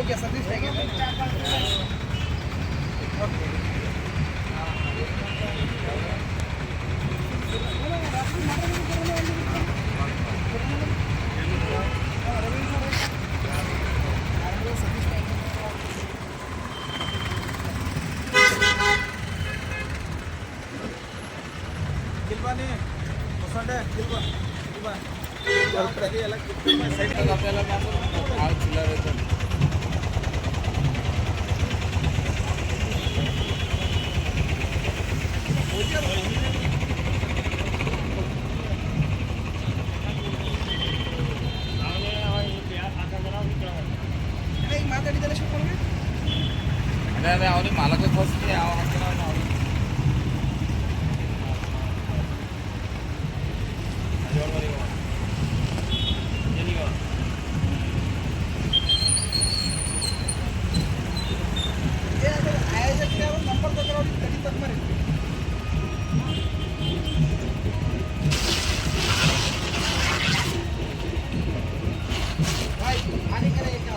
Okay Satish ಕಿಲ್ಬಾನಿ ಹೊಸಂಡೆ ಕಿಲ್ಬಾ ಕಿಲ್ಬಾ ಎಲ್ಲ side ಎಲ್ಲ ಭಾಳ ಚಿಲ್ಲರ್ ಐತೆ ಈಗ ಮಾತಾಡಿದ್ದಲ್ಲ ಶಿವಪ್ಪನಿಗೆ ಅದೇ ಅವ್ನಿಗೆ ಮಾಲಕಕ್ಕೆ ಹೋಗ್ತೀನಿ ಯಾವ ಹಾಕ್ತಾನ ಅವ್ನಿಗೆ नंबर तो कड़ी तक मरे भाई आने करेंगे क्या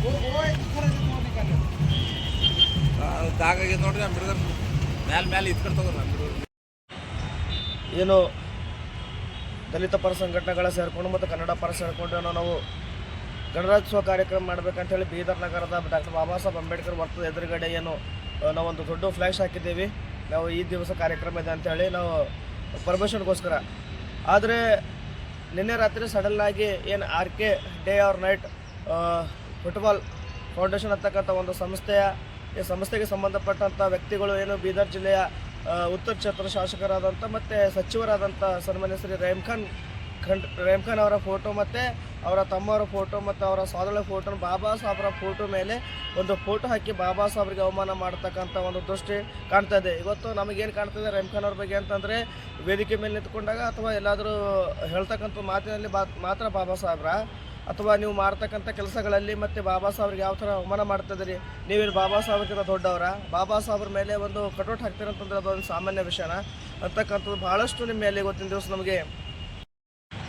वो एक तरह से फोन निकाल दाग आगे ನೋಡ್ರಿ ನಮ್ಮ ಬ್ರದರ್ ಮೇಲೆ ಇಸ್ಕೊಂಡು ತಗೋರು ಏನು ದಲಿತ ಪರ ಸಂಘಟನೆಗಳ ಸೇರಿಕೊಂಡು ಮತ್ತು ಕನ್ನಡ ಪರ ಸೇರಿಕೊಂಡು ನಾವು ಗಣರಾಜ್ಯೋತ್ಸವ ಕಾರ್ಯಕ್ರಮ ಮಾಡಬೇಕಂತೇಳಿ ಬೀದರ್ ನಗರದ ಡಾಕ್ಟರ್ ಬಾಬಾ ಸಾಹೇಬ್ ಅಂಬೇಡ್ಕರ್ ವರ್ತದ ಎದುರುಗಡೆ ಏನು ನಾವೊಂದು ದೊಡ್ಡ ಫ್ಲ್ಯಾಶ್ ಹಾಕಿದ್ದೀವಿ. ನಾವು ಈ ದಿವಸ ಕಾರ್ಯಕ್ರಮ ಇದೆ ಅಂಥೇಳಿ ನಾವು ಪರ್ಮಿಷನ್ಗೋಸ್ಕರ. ಆದರೆ ನಿನ್ನೆ ರಾತ್ರಿ ಸಡನ್ನಾಗಿ ಏನು RK day or night football foundation ಅಂತಕ್ಕಂಥ ಒಂದು ಈ ಸಂಸ್ಥೆಗೆ ಸಂಬಂಧಪಟ್ಟಂಥ ವ್ಯಕ್ತಿಗಳು ಏನು ಬೀದರ್ ಜಿಲ್ಲೆಯ ಉತ್ತರ ಕ್ಷೇತ್ರ ಶಾಸಕರಾದಂಥ ಮತ್ತು ಸಚಿವರಾದಂಥ ಸನ್ಮಾನ್ಯ ಶ್ರೀ ರಹೀಮ್ ಖಾನ್ ಅವರ ಫೋಟೋ ಮತ್ತು ಅವರ ತಮ್ಮವರ ಫೋಟೋ ಮತ್ತು ಅವರ ಸೋದರ ಫೋಟೋ ಬಾಬಾ ಸಾಹೇಬರ ಫೋಟೋ ಮೇಲೆ ಒಂದು ಫೋಟೋ ಹಾಕಿ ಬಾಬಾ ಸಾಹೇಬ್ರಿಗೆ ಅವಮಾನ ಮಾಡ್ತಕ್ಕಂಥ ಒಂದು ದೃಷ್ಟಿ ಕಾಣ್ತಾ ಇದೆ. ಇವತ್ತು ನಮಗೇನು ಕಾಣ್ತದೆ ರಹೀಮ್ ಖಾನ್ ಅವ್ರ ಬಗ್ಗೆ ಅಂತಂದರೆ ವೇದಿಕೆ ಮೇಲೆ ನಿಂತ್ಕೊಂಡಾಗ ಅಥವಾ ಎಲ್ಲಾದರೂ ಹೇಳ್ತಕ್ಕಂಥ ಮಾತಿನಲ್ಲಿ ಮಾತ್ರ ಬಾಬಾ ಸಾಹೇಬ್ರ ಅಥವಾ ನೀವು ಮಾಡ್ತಕ್ಕಂಥ ಕೆಲಸಗಳಲ್ಲಿ ಮತ್ತು ಬಾಬಾ ಸಾಹೇಬ್ರಿಗೆ ಯಾವ ಥರ ಅವಮಾನ ಮಾಡ್ತಿದ್ದೀರಿ, ನೀವೇನು ಬಾಬಾ ಸಾಹೇಬ್ರಿಗಿಂತ ದೊಡ್ಡವರ, ಬಾಬಾ ಸಾಹೇಬ್ರ ಮೇಲೆ ಒಂದು ಕಟೌಟ್ ಹಾಕ್ತೀರಂತಂದ್ರೆ ಅದೊಂದು ಸಾಮಾನ್ಯ ವಿಷಯನ ಅಂತಕ್ಕಂಥದ್ದು ಭಾಳಷ್ಟು ನಿಮ್ಮ ಮೇಲೆ ಇವತ್ತಿನ ದಿವಸ ನಮಗೆ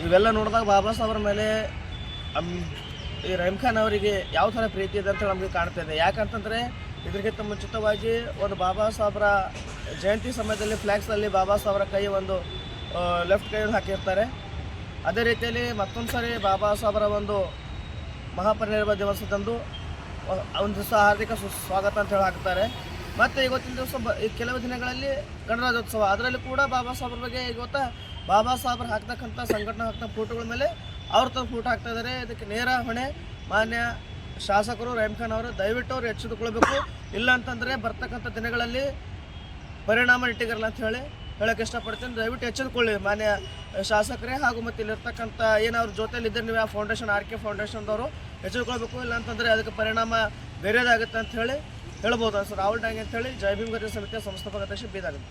ಇವೆಲ್ಲ ನೋಡಿದಾಗ ಬಾಬಾ ಸಾಹೇಬ್ರ ಮೇಲೆ ಈ ರಹೀಮ್ ಖಾನ್ ಅವರಿಗೆ ಯಾವ ಥರ ಪ್ರೀತಿ ಇದೆ ಅಂತ ನಮಗೆ ಕಾಣ್ತಾಯಿದೆ. ಯಾಕಂತಂದರೆ ಇದಕ್ಕಿಂತ ಮುಂಚಿತವಾಗಿ ಒಂದು ಬಾಬಾ ಸಾಹೇಬ್ರ ಜಯಂತಿ ಸಮಯದಲ್ಲಿ ಫ್ಲ್ಯಾಕ್ಸಲ್ಲಿ ಬಾಬಾ ಸಾಹೇಬ್ರ ಕೈ ಒಂದು ಲೆಫ್ಟ್ ಕೈಯಲ್ಲಿ ಹಾಕಿರ್ತಾರೆ. ಅದೇ ರೀತಿಯಲ್ಲಿ ಮತ್ತೊಂದು ಸಾರಿ ಬಾಬಾ ಸಾಹೇಬ್ರ ಒಂದು ಮಹಾಪರಿನಿರ್ವಾಣ ದಿವಸದಂದು ಒಂದು ದಿವಸ ಹಾರ್ದಿಕ ಸ್ವಾಗತ ಅಂತ ಹೇಳಿ ಹಾಕ್ತಾರೆ. ಮತ್ತು ಇವತ್ತಿನ ದಿವಸ ಈ ಕೆಲವು ದಿನಗಳಲ್ಲಿ ಗಣರಾಜ್ಯೋತ್ಸವ, ಅದರಲ್ಲಿ ಕೂಡ ಬಾಬಾ ಸಾಹೇಬ್ರ ಬಗ್ಗೆ ಇವತ್ತು ಬಾಬಾ ಸಾಹೇಬ್ರು ಹಾಕ್ತಕ್ಕಂಥ ಸಂಘಟನೆ ಹಾಕ್ತ ಫೋಟೋಗಳ ಮೇಲೆ ಅವ್ರ ತಂದು ಫೋಟೋ ಹಾಕ್ತಾಯಿದ್ದಾರೆ. ಇದಕ್ಕೆ ನೇರ ಹೊಣೆ ಮಾನ್ಯ ಶಾಸಕರು ರಹೀಮ್ ಖಾನ್ ಅವರು. ದಯವಿಟ್ಟು ಅವ್ರು ಎಚ್ಚೆತ್ತುಕೊಳ್ಬೇಕು. ಇಲ್ಲ ಅಂತಂದರೆ ಬರ್ತಕ್ಕಂಥ ದಿನಗಳಲ್ಲಿ ಪರಿಣಾಮ ಇಟ್ಟಿಗರಲ್ಲ ಅಂತ ಹೇಳೋಕ್ಕೆ ಇಷ್ಟಪಡ್ತೀನಿ. ದಯವಿಟ್ಟು ಎಚ್ಚೆತ್ತುಕೊಳ್ಳಿ ಮಾನ್ಯ ಶಾಸಕರೇ ಹಾಗೂ ಮತ್ತು ಇಲ್ಲಿರ್ತಕ್ಕಂಥ ಏನು ಅವ್ರ ಜೊತೆಯಲ್ಲಿದ್ದರೆ ನೀವು ಆ ಫೌಂಡೇಶನ್ RK ಫೌಂಡೇಶನ್ದವರು ಎಚ್ಚೆತ್ತುಕೊಳ್ಬೇಕು. ಇಲ್ಲ ಅಂತಂದರೆ ಅದಕ್ಕೆ ಪರಿಣಾಮ ಬೇರೆದಾಗುತ್ತೆ ಅಂತ ಹೇಳ್ಬೋದು. ಸರ್ ರಾಹುಲ್ ಡಾಂಗೆ ಅಂತೇಳಿ ಜೈ ಭೀಮ್ ಗತಿ ಸಮಿತಿಯ ಸಂಸ್ಥಾಪಕ ಅಧ್ಯಕ್ಷ ಬೀದಾಗುತ್ತೆ.